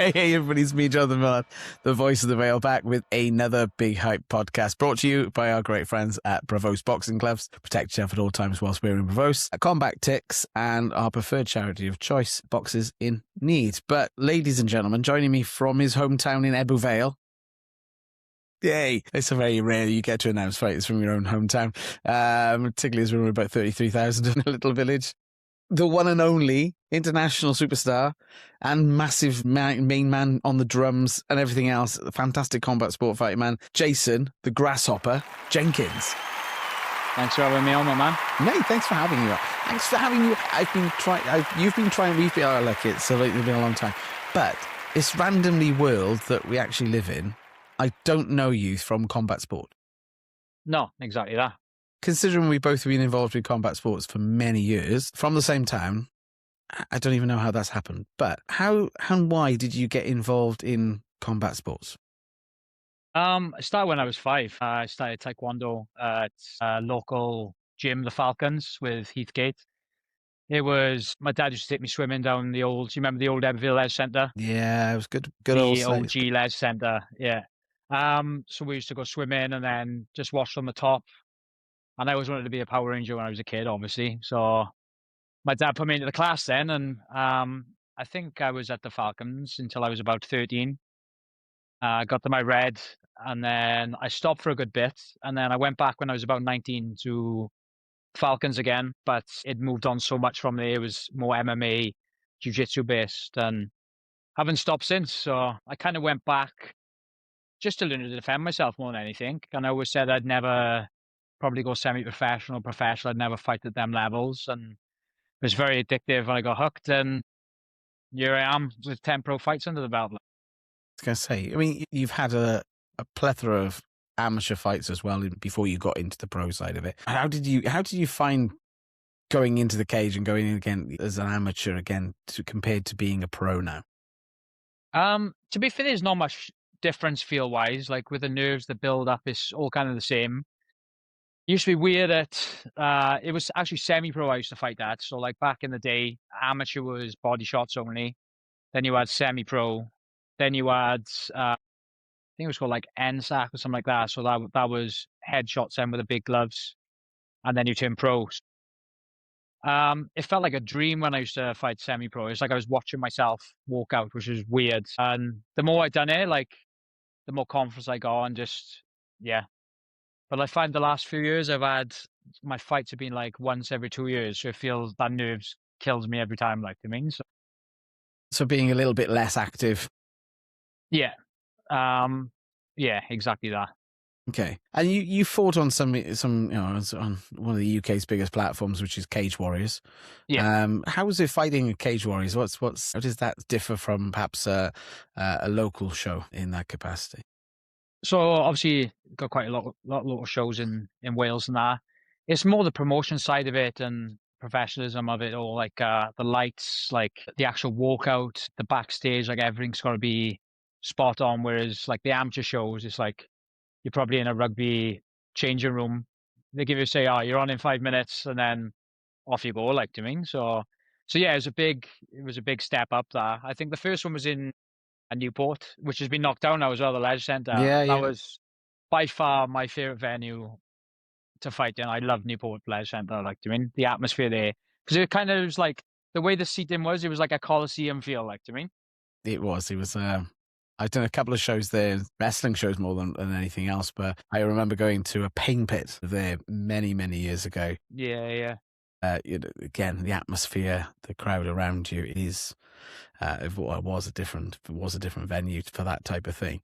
Hey, everybody, it's me, Jonathan Millard, the voice of the Vale, back with another Big Hype podcast brought to you by our great friends at Bravos Boxing Gloves. Protect yourself at all times whilst wearing Bravos. Combat Ticks and our preferred charity of choice, Boxers in Need. But, ladies and gentlemen, joining me from his hometown in Ebbw Vale. Yay. It's very rare you get to announce fights from your own hometown, particularly as we're about 33,000 in a little village. The one and only international superstar and massive main man on the drums and everything else, the fantastic combat sport fighting man, Jason, the Grasshopper Jenkins. Thanks for having me on, my man. Mate, thanks for having you. Thanks for having you. You've been trying, we've been, like it's been a long time. But this randomly world that we actually live in, I don't know you from combat sport. No, exactly that. Considering we both have been involved with combat sports for many years, from the same town, I don't even know how that's happened. But how and why did you get involved in combat sports? I started when I was 5. I started Taekwondo at a local gym, the Falcons, with Heathgate. It was, my dad used to take me swimming down the old, do you remember the old Ebbw Leisure Centre? Yeah, it was good The old OG Leisure Centre, yeah. So we used to go swimming and then just watch from the top. And I always wanted to be a Power Ranger when I was a kid, obviously. So my dad put me into the class then, and I think I was at the Falcons until I was about 13. I got to my red, and then I stopped for a good bit, and then I went back when I was about 19 to Falcons again, but it moved on so much from there. It was more MMA, jiu-jitsu based, and haven't stopped since. So I kind of went back just to learn to defend myself more than anything. And I always said I'd never probably go semi-professional, professional. I'd never fight at them levels, and it was very addictive. And I got hooked, and here I am with 10 pro fights under the belt. I was going to say, I mean, you've had a plethora of amateur fights as well before you got into the pro side of it. How did you find going into the cage and going in again as an amateur again compared to being a pro now? To be fair, there's not much difference feel-wise. Like with the nerves, the build-up is all kind of the same. It used to be weird that it was actually semi-pro I used to fight at. So like back in the day, amateur was body shots only. Then you had semi-pro. Then you had, I think it was called like NSAC or something like that. So that was headshots then with the big gloves. And then you turn pro. It felt like a dream when I used to fight semi-pro. It's like I was watching myself walk out, which is weird. And the more I've done it, like the more confidence I got and just, yeah. But I find the last few years my fights have been like once every 2 years. So it feels that nerves kills me every time, like, I mean. So being a little bit less active. Yeah. Yeah, exactly that. Okay. And you fought on some, on one of the UK's biggest platforms, which is Cage Warriors. Yeah. How was it fighting at Cage Warriors? How does that differ from perhaps a local show in that capacity? So obviously got quite a lot of shows in Wales and that. It's more the promotion side of it and professionalism of it all, like the lights, like the actual walkout, the backstage, like everything's got to be spot on. Whereas like the amateur shows, it's like you're probably in a rugby changing room. They give you say, "Oh, you're on in 5 minutes," and then off you go. Like, do you mean? So yeah, it was a big step up there. I think the first one was in Newport, which has been knocked down now as well, the Leisure Centre. Yeah, that was by far my favourite venue to fight in. I love Newport Leisure Centre, like, do you mean? The atmosphere there. Because it kind of was like, the way the seating was, it was like a Coliseum feel, like, do you mean? It was. I've done a couple of shows there, wrestling shows more than anything else, but I remember going to a pain pit there many, many years ago. Yeah. Again, the atmosphere, the crowd around you is, it was a different venue for that type of thing.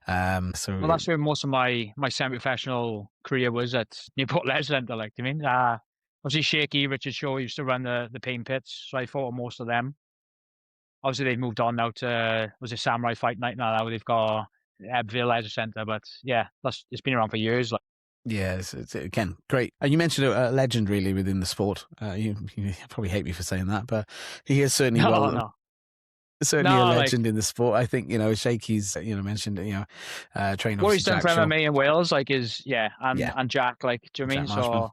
Well, that's where most of my semi-professional career was, at Newport Leisure Centre, like, do you mean? Obviously Shaky, Richard Shaw used to run the pain pits, so I fought on most of them. Obviously they've moved on now to, was it Samurai Fight Night now? They've got Ebbw Leisure Centre, but yeah, it's been around for years. Like. Yeah, it's again great. And you mentioned a legend really within the sport. You probably hate me for saying that, but he is certainly certainly a legend in the sport. I think Shaky's mentioned training. What he's done for MMA in Wales, like, is and Jack, like, do you know what I mean? So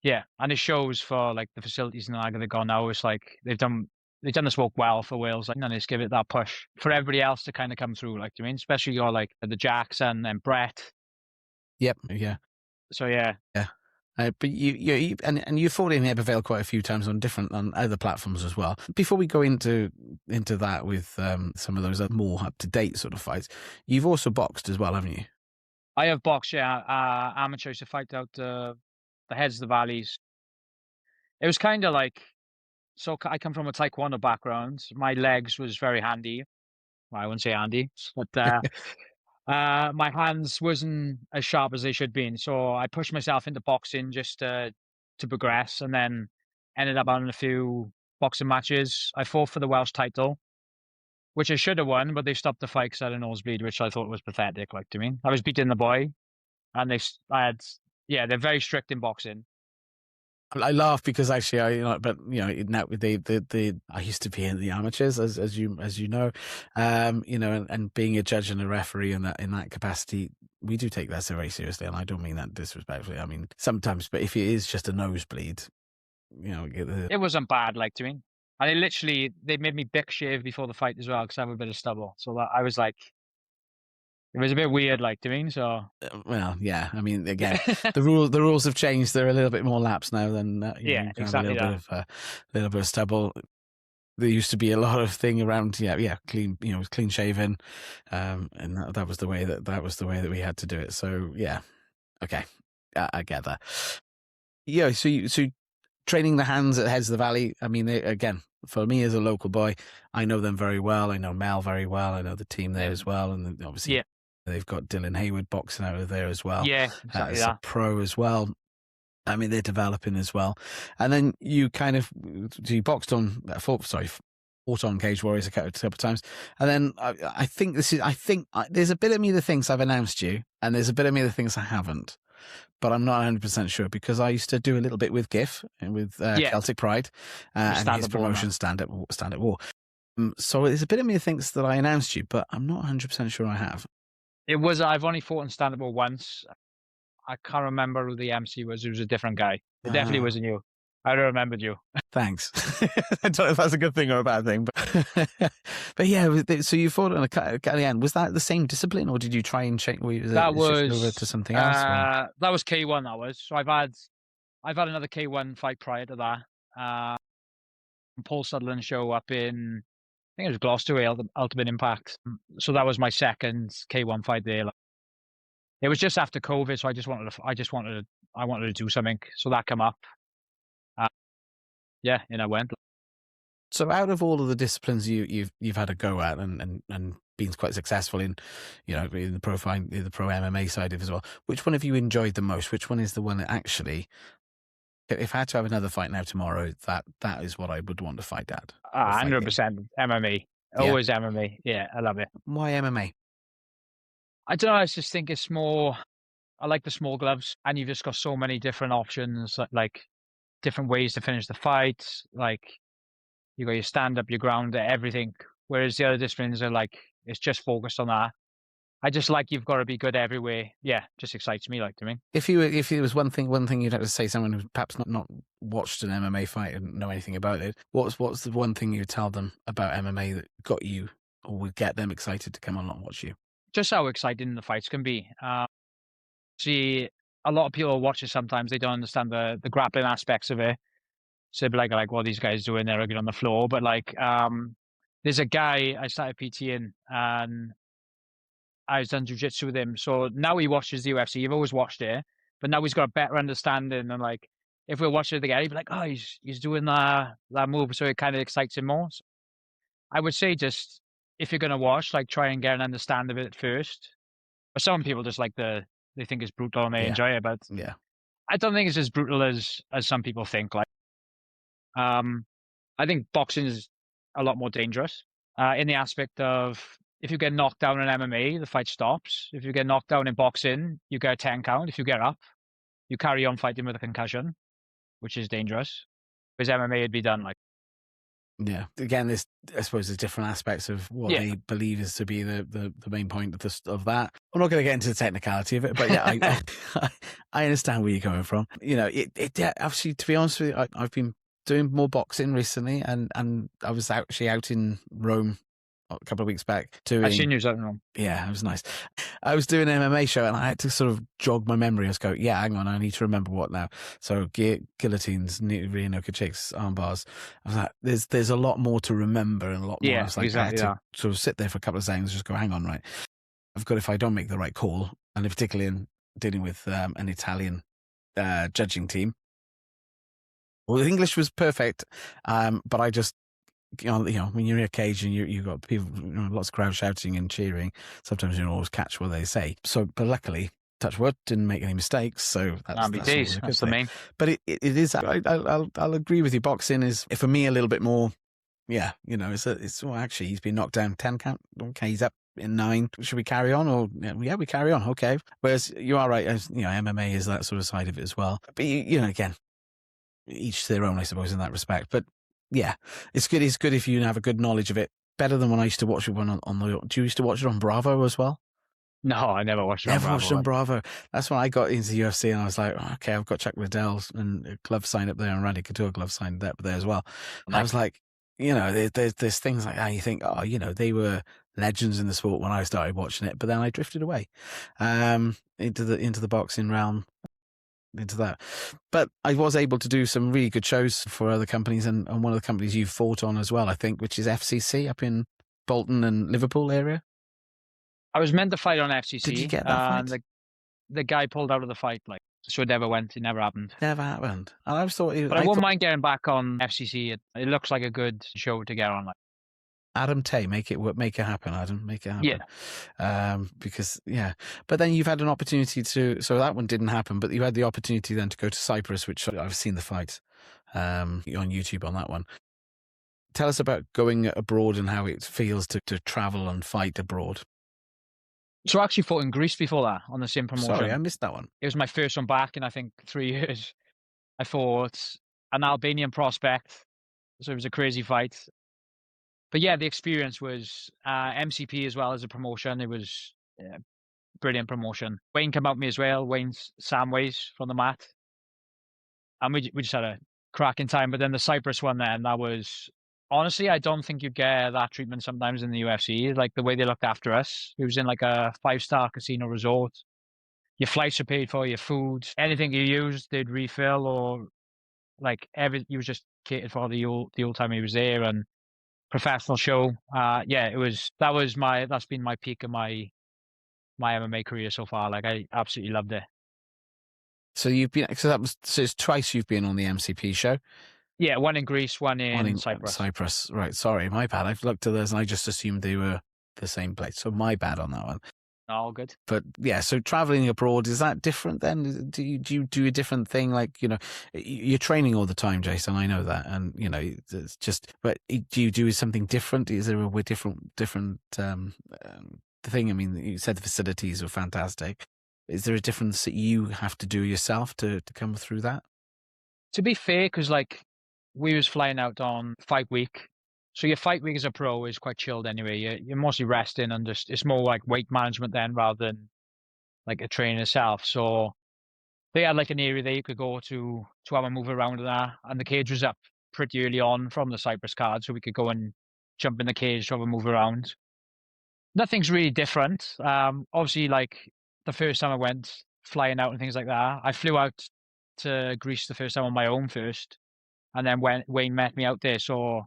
yeah, and his shows for like the facilities and like they've gone now, it's like they've done they've done the smoke well for Wales, like, and they just give it that push for everybody else to kind of come through. Like, do you mean, especially you're like the Jackson and Brett. Yep. Yeah. So yeah. Yeah. But you fought in Ebbw Vale quite a few times on other platforms as well. Before we go into that with some of those other more up to date sort of fights, you've also boxed as well, haven't you? I have boxed, yeah. Amateurs to fight out the heads of the valleys. It was kind of like, so I come from a Taekwondo background. My legs was very handy. Well, I wouldn't say handy, but my hands wasn't as sharp as they should be. So I pushed myself into boxing just to progress, and then ended up having a few boxing matches. I fought for the Welsh title, which I should have won, but they stopped the fight because I had a nosebleed, which I thought was pathetic. Like, to me, I was beating the boy, and they're very strict in boxing. I laugh because actually, now I used to be in the amateurs, as you know, and being a judge and a referee in that capacity, we do take that very seriously, and I don't mean that disrespectfully. I mean sometimes, but if it is just a nosebleed, it wasn't bad, like, to me. And they made me bick shave before the fight as well because I have a bit of stubble. So that I was like, it was a bit weird, like, to me. So well, yeah. I mean, again, the rules have changed. They're a little bit more lax now than you can exactly. Have a little bit of stubble. There used to be a lot of thing around, clean, clean shaven, and that was the way that we had to do it. So yeah, okay, I get that. Yeah, so training the hands at Heads of the Valley. I mean, again, for me as a local boy, I know them very well. I know Mel very well. I know the team there as well, and obviously they've got Dylan Hayward boxing out of there as well. Yeah, exactly. As a pro as well. I mean, they're developing as well. And then you boxed on, fought on Cage Warriors a couple of times. And then I think there's a bit of me that thinks I've announced you, and there's a bit of me that thinks I haven't. But I'm not 100% sure because I used to do a little bit with GIF and with Celtic Pride and his promotion Stand Up War. So there's a bit of me that thinks that I announced you, but I'm not 100% sure I have. I've only fought in Stand Up War once. I can't remember who the MC was. It was a different guy. It definitely wasn't you. I remembered you. Thanks. I don't know if that's a good thing or a bad thing, but yeah. So you fought on at the end. Was that the same discipline, or did you try and change? That was over to something else. That was K1. That was. So I've had another K1 fight prior to that. Paul Sutherland show up in, I think it was Gloucester, Ultimate Impact. So that was my second K1 fight there. It was just after COVID, so I wanted to do something. So that came up. And I went. So out of all of the disciplines you've had a go at and been quite successful in, in the pro MMA side of it as well, which one have you enjoyed the most? Which one is the one that actually, if I had to have another fight now tomorrow, that is what I would want to fight at? 100% MMA. Always MMA. Yeah, I love it. Why MMA? I don't know. I just think it's more. I like the small gloves, and you've just got so many different options, like different ways to finish the fight. Like you got your stand up, your ground, everything. Whereas the other disciplines are like it's just focused on that. I just like you've got to be good everywhere. Yeah, just excites me. Like, to me. If it was one thing you'd have to say someone who's perhaps not watched an MMA fight and know anything about it, what's the one thing you tell them about MMA that got you or would get them excited to come on and watch you? Just how exciting the fights can be. See, a lot of people watch it sometimes. They don't understand the grappling aspects of it. So they'd be like, what are these guys doing? They're again on the floor. But there's a guy I started PTing and I was done jiu-jitsu with him. So now he watches the UFC. You've always watched it, but now he's got a better understanding. And like, if we're watching it again, he'd be like, oh, he's doing that move. So it kind of excites him more. So I would say just, if you're going to watch, like try and get an understanding of it first. But some people just they think it's brutal and they enjoy it. But I don't think it's as brutal as some people think. Like, I think boxing is a lot more dangerous in the aspect of if you get knocked down in MMA, the fight stops. If you get knocked down in boxing, you get a 10 count. If you get up, you carry on fighting with a concussion, which is dangerous. Because MMA would be done like. Yeah. Again, I suppose there's different aspects of what they believe is to be the main point of that. I'm not going to get into the technicality of it, but yeah, I understand where you're coming from. It obviously, to be honest with you, I've been doing more boxing recently, and I was actually out in Rome a couple of weeks back doing. I've seen you at Rome. Yeah, it was nice. I was doing an MMA show and I had to sort of jog my memory. I was going, yeah, hang on, I need to remember what now. So guillotines, rear naked chicks, arm bars. I was like, there's a lot more to remember and a lot more. Yeah, I was like, exactly. I had to sort of sit there for a couple of seconds and just go, hang on, right. I've got, if I don't make the right call, and particularly in dealing with an Italian judging team. Well, the English was perfect, but I just, you know, when you're in a cage and you got people, lots of crowd shouting and cheering, sometimes you don't always catch what they say. So, but luckily, touch wood, didn't make any mistakes. So that's the main. But it is. I'll agree with you. Boxing is, for me, a little bit more. Yeah, you know, it's well, actually, he's been knocked down 10 count. Okay, he's up in 9. Should we carry on? Or yeah, we carry on. Okay. Whereas you are right. You know, MMA is that sort of side of it as well. But you know, again, each to their own, I suppose, in that respect. But yeah, it's good. It's good if you have a good knowledge of it. Better than when I used to watch it on the. Do you used to watch it on Bravo as well? No, I never watched it on Bravo. Never watched it on Bravo. That's when I got into the UFC and I was like, okay, I've got Chuck Liddell's and a glove signed up there and Randy Couture glove signed up there as well. And I was like, you know, there's things like that. You think, oh, you know, they were legends in the sport when I started watching it, but then I drifted away into the boxing realm. Into that, but I was able to do some really good shows for other companies, and one of the companies you fought on as well, I think, which is FCC up in Bolton and Liverpool area. I was meant to fight on FCC. Did you get that fight? The guy pulled out of the fight, like, so it never went. It never happened. Never happened. And I was thought, but I wouldn't mind getting back on FCC. It looks like a good show to get on. Like, Adam Tay, make it happen, Adam, make it happen. Yeah. Because, yeah. But then you've had an opportunity to, so that one didn't happen, but you had the opportunity then to go to Cyprus, which I've seen the fight on YouTube on that one. Tell us about going abroad and how it feels to travel and fight abroad. So I actually fought in Greece before that on the same promotion. Sorry, I missed that one. It was my first one back in, I think, 3 years. I fought an Albanian prospect. So it was a crazy fight. But yeah, the experience was MCP as well as a promotion. It was brilliant promotion. Wayne came out with me as well. Wayne's Samways from the mat. And we just had a cracking time. But then the Cyprus one then, that was, honestly, I don't think you get that treatment sometimes in the UFC. Like the way they looked after us. It was in like a 5-star casino resort. Your flights are paid for, your food, anything you used, they'd refill, or like you was just catered for the whole time he was there. And professional show. Yeah, that's been my peak of my MMA career so far. Like, I absolutely loved it. So it's twice you've been on the MCP show. Yeah, one in Greece, one in Cyprus. Cyprus, right? Sorry, my bad. I've looked at those and I just assumed they were the same place. So my bad on that one. All good. But yeah, so traveling abroad, is that different then? Do you do a different thing? Like, you know, you're training all the time, Jason. I know that, and you know, it's just. But do you do something different? Is there a different thing? I mean, you said the facilities were fantastic. Is there a difference that you have to do yourself to come through that? To be fair, because like we was flying out on fight week. So your fight week as a pro is quite chilled anyway. You're mostly resting and just, it's more like weight management then rather than like a training itself. So they had like an area there you could go to have a move around and that. And the cage was up pretty early on from the Cyprus card, so we could go and jump in the cage to have a move around. Nothing's really different. Obviously, like the first time I went flying out and things like that, I flew out to Greece the first time on my own first. And then when Wayne met me out there, so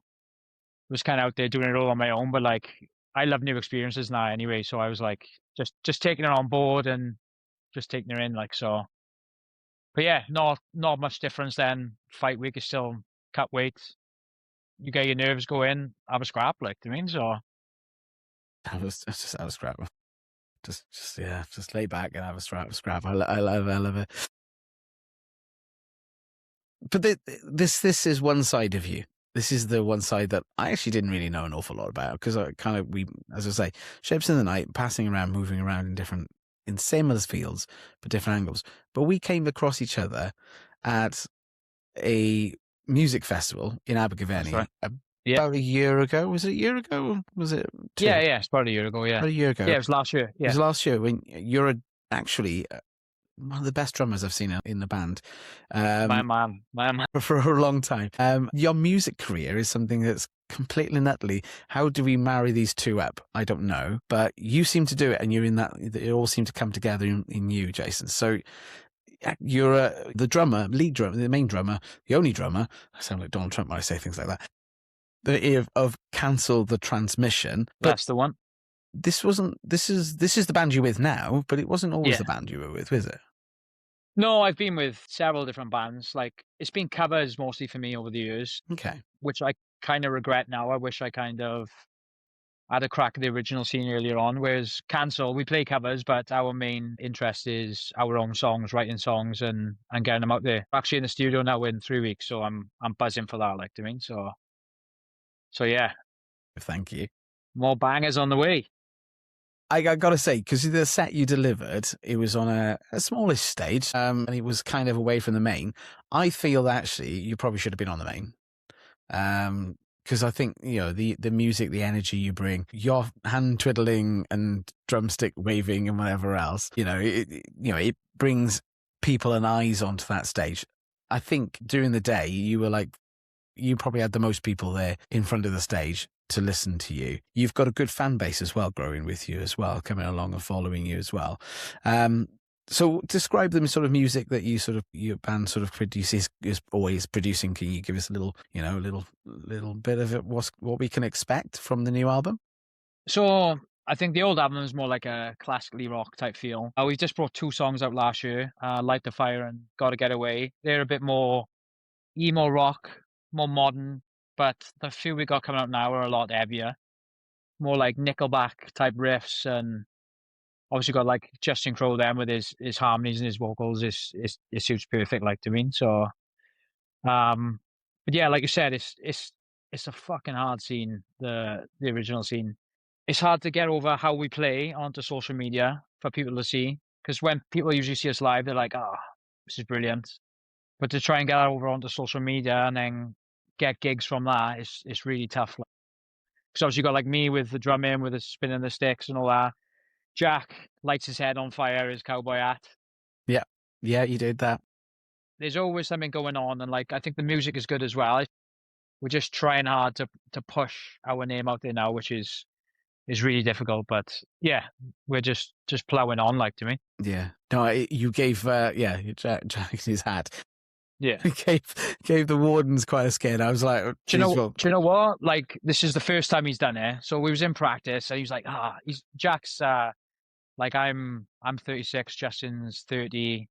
was kind of out there doing it all on my own, but like I love new experiences now anyway. So I was like just taking it on board and just taking it in, like, so. But yeah, not much difference then. Fight week is still cut weight. You get your nerves go in, have a scrap, like, I mean, so. Just have a scrap. Just lay back and have a scrap. I love it. But this is one side of you. This is the one side that I actually didn't really know an awful lot about, because as I say, shapes in the night, passing around, moving around in similar fields, but different angles. But we came across each other at a music festival in Abergavenny about a year ago. Was it a year ago? Was it 2? Yeah, it's about a year ago, yeah. About a year ago. Yeah, it was last year. Yeah. It was last year when you're actually one of the best drummers I've seen in the band. My man. For a long time. Your music career is something that's completely nutty. How do we marry these two up? I don't know, but you seem to do it, and you're in that. It all seems to come together in you, Jason. So you're the drummer, lead drummer, the main drummer, the only drummer. I sound like Donald Trump when I say things like that. The ear of cancel the transmission. But That's the one. this wasn't. This is the band you're with now, but it wasn't always Yeah. the band you were with, was it? No, I've been with several different bands. Like, it's been covers mostly for me over the years, Okay. which I kind of regret now. I wish I kind of had a crack at the original scene earlier on. Whereas Cancel, we play covers, but our main interest is our own songs, writing songs and getting them out there. Actually in the studio now in 3 weeks, so I'm buzzing for that, like, I mean. So yeah, Thank you. more bangers on the way. I got to say, because the set you delivered, it was on a smallish stage, and it was kind of away from the main. I feel that actually you probably should have been on the main, because I think the music, the energy you bring, your hand twiddling and drumstick waving and whatever else, it brings people and eyes onto that stage. I think during the day you probably had the most people there in front of the stage to listen to you. You've got a good fan base as well, growing with you as well, coming along and following you as well. So describe the sort of music that your band sort of produces, is always producing. Can you give us a little bit of it, what we can expect from the new album? So I think the old album is more like a classically rock type feel. We just brought 2 songs out last year, Light the Fire and Gotta Get Away. They're a bit more emo rock, more modern, but the few we got coming out now are a lot heavier, more like Nickelback type riffs, and obviously got like Justin Crowe then with his harmonies and his vocals. It suits perfect, like, to me. So, but yeah, like you said, it's a fucking hard scene, the original scene. It's hard to get over how we play onto social media for people to see, because when people usually see us live, they're like, "Oh, this is brilliant." But to try and get that over onto social media and then get gigs from that, it's really tough. Because obviously you got like me with the drumming, with the spinning the sticks and all that. Jack lights his head on fire, his cowboy hat. Yeah, you did that. There's always something going on, and like I think the music is good as well. We're just trying hard to push our name out there now, which is really difficult. But yeah, we're just plowing on, like, to me. Yeah. No, you gave Jack his hat. Yeah. gave the wardens quite a scare. I was like, oh, do you know what? Like, this is the first time he's done it. So we was in practice, and he was like, Jack's like, I'm 36, Justin's 30,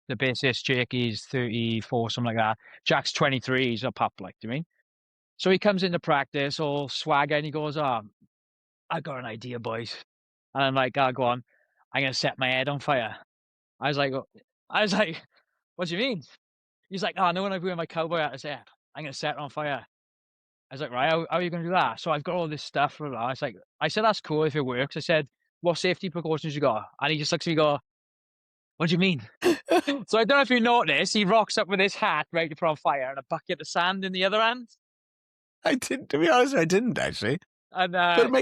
the bassist Jake is 34, something like that. Jack's 23, he's a pup, like, to me. So he comes into practice all swagger, and he goes, I got an idea, boys. And I'm like, go on. I'm gonna set my head on fire. I was like, what do you mean? He's like, no, when I wear my cowboy hat, I say, I'm going to set it on fire. I was like, right, how are you going to do that? So I've got all this stuff. I said, that's cool if it works. I said, what safety precautions you got? And he just looks at me and go, what do you mean? So I don't know if you noticed, he rocks up with his hat ready to put on fire and a bucket of sand in the other hand. I didn't, to be honest, I didn't actually. And and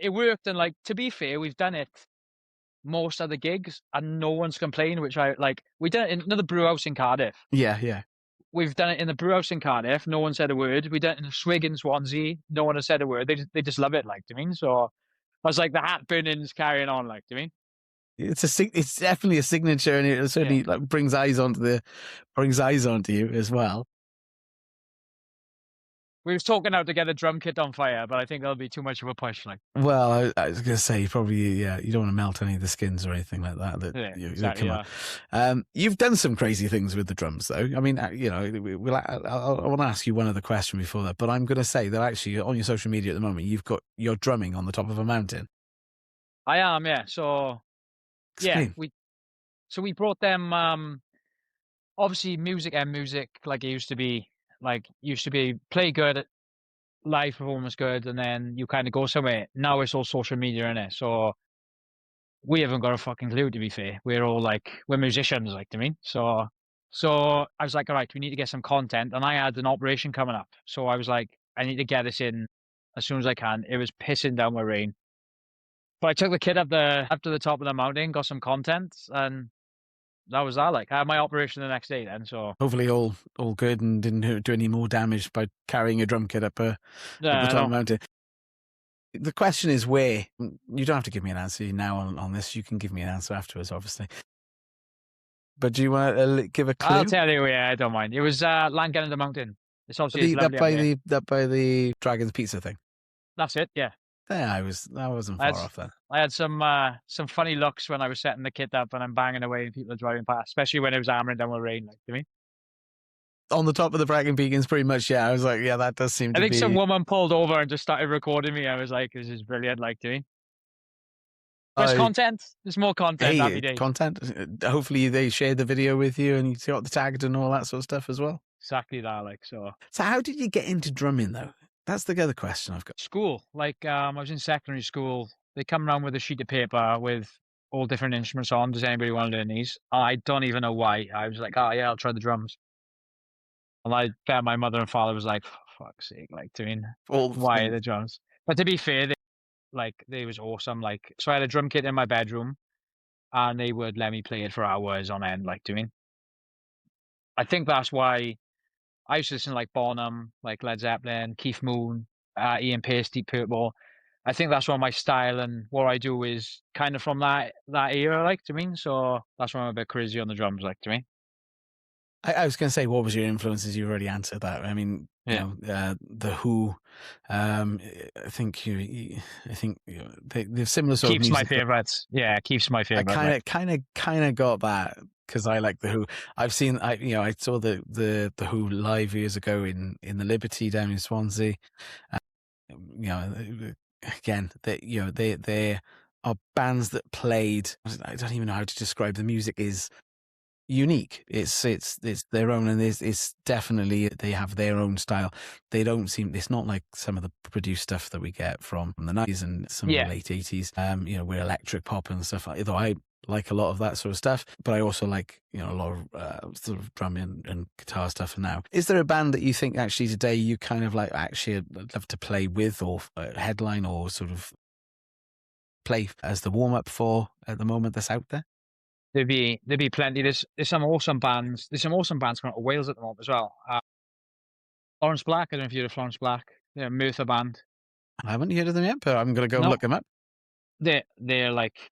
it worked. And like, to be fair, we've done it most other gigs and no one's complained, which I like. We done it in another brew house in Cardiff. Yeah. We've done it in the brew house in Cardiff. No one said a word. We done it in a swig in Swansea. No one has said a word. They just love it, like, to me. So I was like, the hat burning's carrying on, like, to me. It's definitely a signature, and it certainly like brings eyes onto you as well. We was talking how to get a drum kit on fire, but I think that'll be too much of a push. Like, well, I was going to say probably you don't want to melt any of the skins or anything like that. Exactly. You've done some crazy things with the drums, though. I mean, I want to ask you one other question before that, but I'm going to say that actually on your social media at the moment, you've got your drumming on the top of a mountain. I am, yeah. So Explain. we brought them. Obviously, music like it used to be. Like, used to be play good, live performance good, and then you kind of go somewhere. Now it's all social media, innit? So we haven't got a fucking clue, to be fair. We're all like, we're musicians, like, to me. So I was like, all right, we need to get some content. And I had an operation coming up. So I was like, I need to get this in as soon as I can. It was pissing down with rain. But I took the kid up to the top of the mountain, got some content, and that was that. Like, I had my operation the next day then, so Hopefully all good and didn't do any more damage by carrying a drum kit up the yeah, I top of the know. mountain. The question is where. You don't have to give me an answer now on this. You can give me an answer afterwards, obviously. But do you want to give a clue? I'll tell you, yeah, I don't mind. It was Langan the Mountain. It's obviously it's lovely That by the Dragon's Pizza thing. That's it, yeah. Yeah, I wasn't far off then. I had some funny looks when I was setting the kit up and I'm banging away and people are driving past, especially when it was hammering down with rain, like, to me. On the top of the bragging beacons, pretty much, yeah. I was like, yeah, that does seem to be... I think some woman pulled over and just started recording me. I was like, this is brilliant, like, to me. There's content. There's more content every day. Content. Hopefully they shared the video with you and you got the tagged and all that sort of stuff as well. Exactly that, like, so. So how did you get into drumming, though? That's the other question I've got. School. Like, I was in secondary school. They come around with a sheet of paper with all different instruments on. Does anybody want to learn these? I don't even know why. I was like, oh, yeah, I'll try the drums. And I bet my mother and father was like, for fuck's sake, like, doing why the drums? But to be fair, they was awesome. Like, so I had a drum kit in my bedroom and they would let me play it for hours on end, like, doing. I think that's why I used to listen to like Bonham, like Led Zeppelin, Keith Moon, Ian Paice, Deep Purple. I think that's why my style and what I do is kind of from that era, like, to me. So that's why I'm a bit crazy on the drums, like, to me. I was going to say, what was your influences? You've already answered that. I mean, Yeah. The Who. I think they're similar sort Keeps of music. My favorites. Yeah, Keeps my favorite. I kind of got that because I like the Who. I saw the Who live years ago in the Liberty down in Swansea. Again, they are bands that played. I don't even know how to describe. The music is unique. It's their own, and it's definitely they have their own style. They don't seem. It's not like some of the produced stuff that we get from the 90s and some of the late 80s. Where electric pop and stuff. Although I like a lot of that sort of stuff, but I also like a lot of sort of drumming and guitar stuff now. Is there a band that you think actually today you kind of like actually I'd love to play with or headline or sort of play as the warm up for at the moment that's out there? There'd be plenty. There's some awesome bands. There's some awesome bands coming out of Wales at the moment as well. Florence Black. I don't know if you heard of Florence Black. They're a Merthyr band. I haven't heard of them yet, but I'm going to go and look them up. They're like,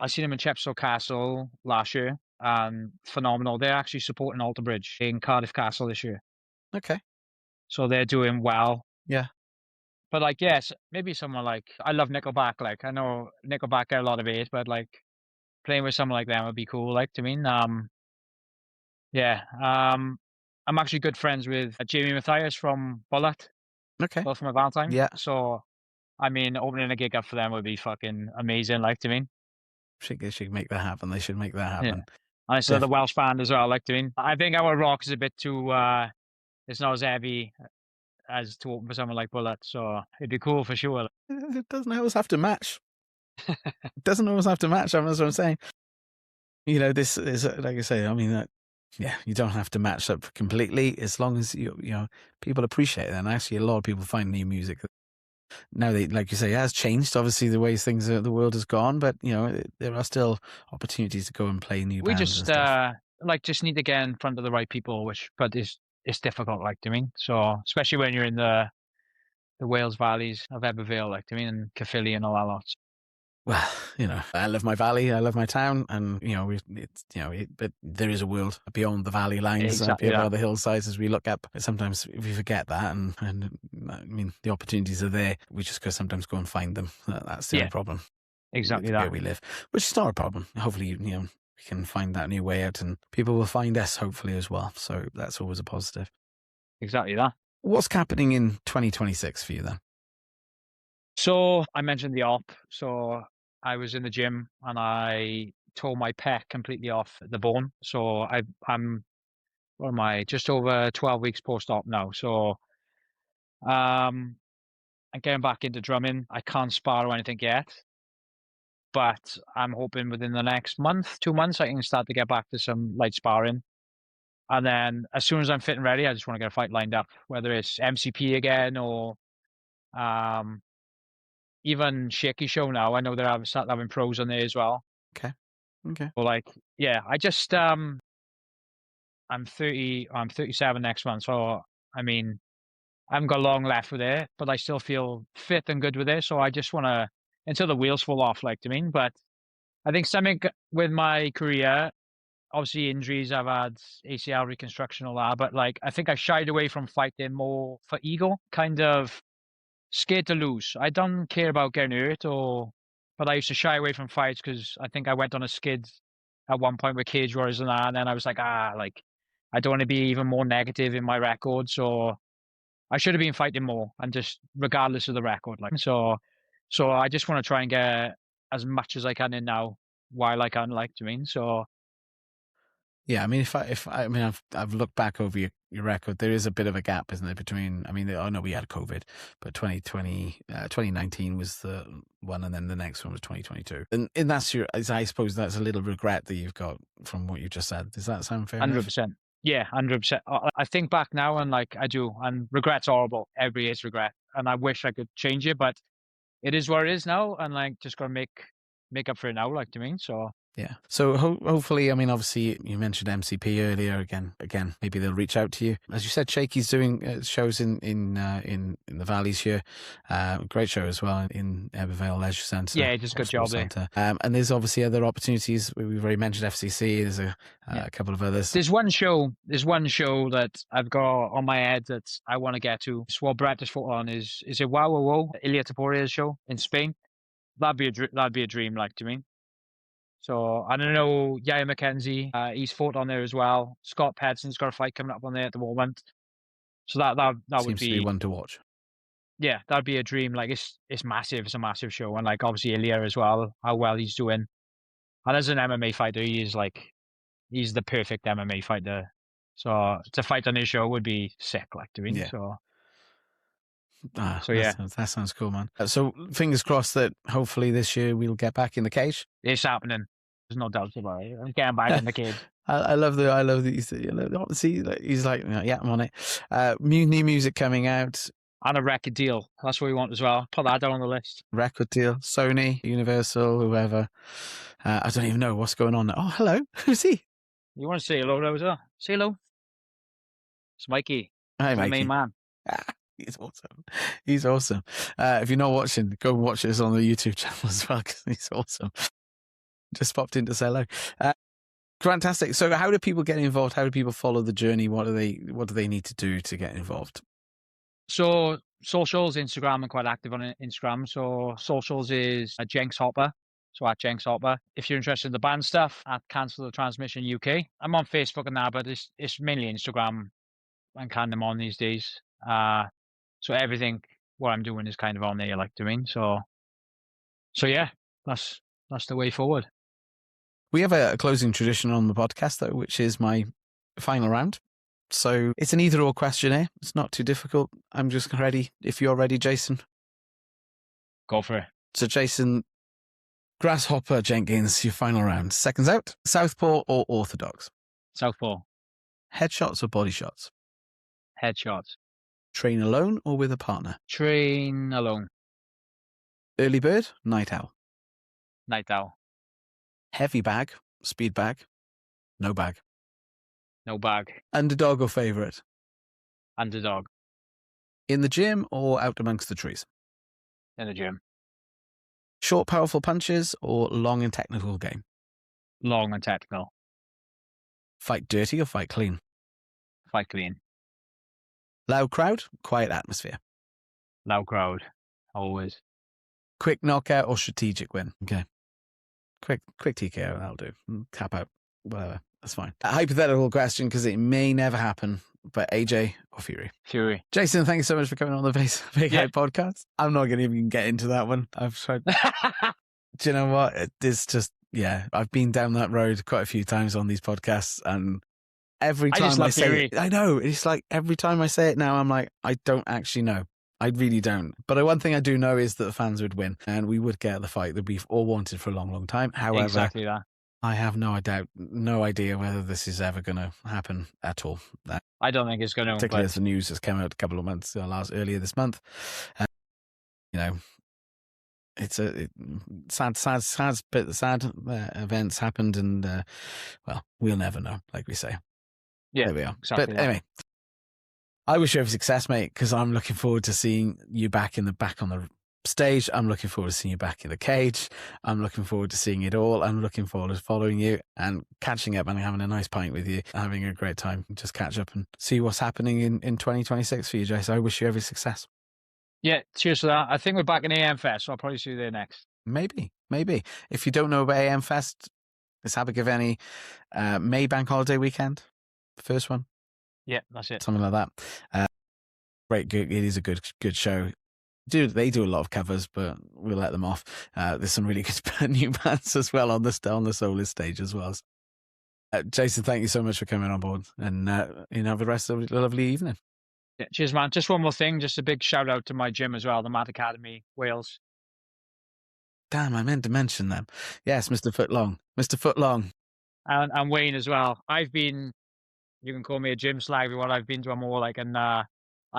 I seen them in Chepstow Castle last year. Phenomenal. They're actually supporting Alter Bridge in Cardiff Castle this year. Okay. So they're doing well. Yeah. But like, yes, maybe someone like, I love Nickelback. Like, I know Nickelback got a lot of hate, but like playing with someone like them would be cool. Like, to me, yeah. I'm actually good friends with Jamie Mathias from Bullet. Okay. Both from a Valentine. Yeah. So, I mean, opening a gig up for them would be fucking amazing. Like, to me. They should make that happen. They should make that happen. Yeah. And I saw the Welsh band as well. Like, to me, I think our rock is a bit too. It's not as heavy as to open for someone like Bullet. So it'd be cool for sure. It doesn't always have to match. It doesn't always have to match. That's what I'm saying. This is like I say. I mean, you don't have to match up completely as long as people appreciate it. And actually, a lot of people find new music. Now, like you say, it has changed. Obviously, the ways the world has gone, but there are still opportunities to go and play new bands. We just need to get in front of the right people, but it's difficult. Like, to me, so especially when you're in the Wales valleys of Ebervale, like, to me, and Caerphilly and all that lot. Well, I love my valley, I love my town, and but there is a world beyond the valley lines, beyond the hillsides as we look up. Sometimes we forget that, and I mean the opportunities are there. We just got to sometimes go and find them. That's the only problem. Exactly where we live, which is not a problem. Hopefully, we can find that new way out, and people will find us hopefully as well. So that's always a positive. Exactly that. What's happening in 2026 for you then? So I mentioned the op. So I was in the gym and I tore my pec completely off the bone. So I'm what am I? Just over 12 weeks post-op now. So I'm getting back into drumming. I can't spar or anything yet, but I'm hoping within the next month, 2 months, I can start to get back to some light sparring. And then as soon as I'm fit and ready, I just want to get a fight lined up, whether it's MCP again or even Shaky Show now, I know they're starting having pros on there as well. Okay. Okay. But like, yeah, I just I'm 30, I'm 37 next month, so I mean, I haven't got long left with it, but I still feel fit and good with it. So I just want to until the wheels fall off, like I mean. But I think something with my career, obviously injuries, I've had ACL reconstruction, all that, but like I think I shied away from fighting more for ego, kind of scared to lose. I don't care about getting hurt but I used to shy away from fights because I think I went on a skid at one point with Cage Warriors and that, and then I was like, like I don't want to be even more negative in my record, so I should have been fighting more and just regardless of the record, like so I just want to try and get as much as I can in now while I can, like, do you mean? So Yeah, I mean, I mean, I've looked back over your record. There is a bit of a gap, isn't there, between? I mean, I know we had COVID, but 2019 was the one, and then the next one was 2022, and that's I suppose that's a little regret that you've got from what you just said. Does that sound fair? 100%. Yeah, 100%. I think back now and like I do, and regret's horrible. Every is regret, and I wish I could change it, but it is what it is now, and like just gotta make up for it now, like, do you mean? So Yeah. So hopefully, I mean, obviously, you mentioned MCP earlier. Again, maybe they'll reach out to you. As you said, Shaky's doing shows in the valleys here. Great show as well in Ebervale Leisure Centre. yeah, just good job there. And there's obviously other opportunities. We've already mentioned FCC. There's a couple of others. There's one show that I've got on my head that I want to get to. So what Brett just fought on is it Wow Wow Wow, Ilia Taporia's show in Spain. That'd be a dream, like, do you mean? So I don't know, Yaya McKenzie, he's fought on there as well. Scott Pedson's got a fight coming up on there at the moment. So that Seems would to be one to watch. yeah, that'd be a dream. Like it's massive. It's a massive show, and like obviously Ilya as well, how well he's doing. And as an MMA fighter, he's the perfect MMA fighter. So to fight on his show would be sick, like, doing. Yeah. So yeah, that sounds cool, man. So fingers crossed that hopefully this year we'll get back in the cage. it's happening. There's no doubt about it. I'm getting back in the cage. I love the see, he's like, yeah, I'm on it. New music coming out. And a record deal. That's what we want as well. Put that down on the list. Record deal. Sony, Universal, whoever. I don't even know what's going on. Oh, hello. Who's he? You want to say hello, Rosa? Say hello. It's Mikey. Hi, My Mikey. main man. He's awesome. He's awesome. If you're not watching, go watch this on the YouTube channel as well, because he's awesome. Just popped in to say hello. Fantastic. So how do people get involved? How do people follow the journey? What do they need to do to get involved? So socials, Instagram, I'm quite active on Instagram. So socials is Jenks Hopper. So at Jenks Hopper. If you're interested in the band stuff, at Cancel the Transmission UK. I'm on Facebook and that, but it's mainly Instagram and can them on these days. So everything what I'm doing is kind of on there, like, doing. So yeah, that's the way forward. We have a closing tradition on the podcast, though, which is my final round. So it's an either-or questionnaire. It's not too difficult. I'm just ready. If you're ready, Jason. Go for it. So, Jason, Grasshopper Jenkins, your final round. Seconds out. Southpaw or orthodox? Southpaw. Headshots or body shots? Headshots. Train alone or with a partner? Train alone. Early bird, night owl? Night owl. Heavy bag, speed bag, no bag? No bag. Underdog or favourite? Underdog. In the gym or out amongst the trees? In the gym. Short, powerful punches or long and technical game? Long and technical. Fight dirty or fight clean? Fight clean. Loud crowd, quiet atmosphere? Loud crowd. Always. Quick knockout or strategic win? Okay. Quick TKO, that'll do. Tap out, whatever. That's fine. A hypothetical question, because it may never happen, but AJ or Fury? Fury. Jason, thank you so much for coming on the Big Hype podcast. I'm not going to even get into that one. I've tried. Do you know what? It's just, yeah, I've been down that road quite a few times on these podcasts, and every time I say it, I know, it's like every time I say it now, I'm like, I don't actually know. I really don't. But one thing I do know is that the fans would win, and we would get the fight that we've all wanted for a long, long time. However, exactly that. I have no idea whether this is ever going to happen at all. I don't think it's going to. Particularly as the news has come out a couple of months earlier this month. You know, it's sad events happened, and well, we'll never know, like we say. Yeah, there we are. Exactly But that. anyway, I wish you every success, mate, because I'm looking forward to seeing you back on the stage. I'm looking forward to seeing you back in the cage. I'm looking forward to seeing it all. I'm looking forward to following you and catching up and having a nice pint with you, having a great time. Just catch up and see what's happening in 2026 for you, Jason. I wish you every success. Yeah, cheers for that. I think we're back in AM Fest, so I'll probably see you there next. Maybe. If you don't know about AM Fest, it's Abergavenny May Bank Holiday weekend, the first one. Yeah, that's it. Something like that. Great, good. It is a good show. They do a lot of covers, but we'll let them off. There's some really good new bands as well on the solo stage as well. Jason, thank you so much for coming on board, and have the rest of a lovely evening. Yeah, cheers, man. Just one more thing, just a big shout out to my gym as well, the Mat Academy, Wales. Damn, I meant to mention them. Yes, Mr. Footlong. And Wayne as well. You can call me a gym slag, what I've been to them all, I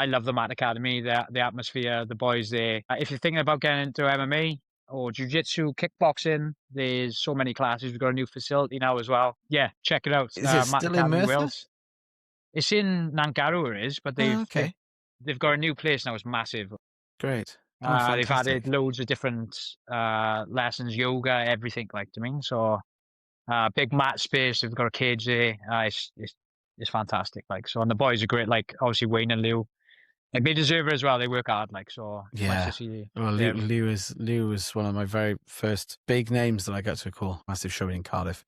love the Mat Academy, the atmosphere, the boys there. If you're thinking about getting into MMA or jiu-jitsu, kickboxing, there's so many classes. We've got a new facility now as well. Yeah, check it out. Is it Mat still Academy, in Merthyr? Wales. It's in Nangarrow, it is, but they've got a new place now. It's massive. Great. They've added loads of different lessons, yoga, everything, So big mat space. They've got a cage there. It's fantastic. And the boys are great. Obviously Wayne and Lou. They deserve it as well. They work hard. Yeah. Nice to see Well, Lou was one of my very first big names that I got to call. Massive show in Cardiff.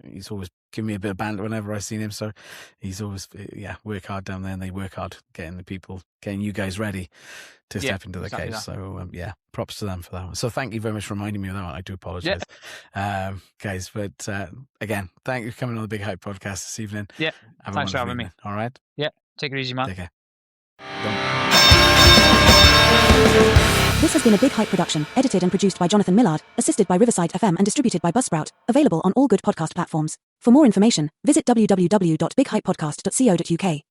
He's always given me a bit of banter whenever I've seen him. So he's always, work hard down there, and they work hard getting you guys ready to step into the cage. That. So props to them for that one. So thank you very much for reminding me of that one. I do apologize, guys. But again, thank you for coming on the Big Hype podcast this evening. Yeah, thanks for having me. All right. Yeah, take it easy, man. Take care. This has been a Big Hype production, edited and produced by Jonathan Millard, assisted by Riverside FM and distributed by Buzzsprout, available on all good podcast platforms. For more information, visit www.bighypepodcast.co.uk.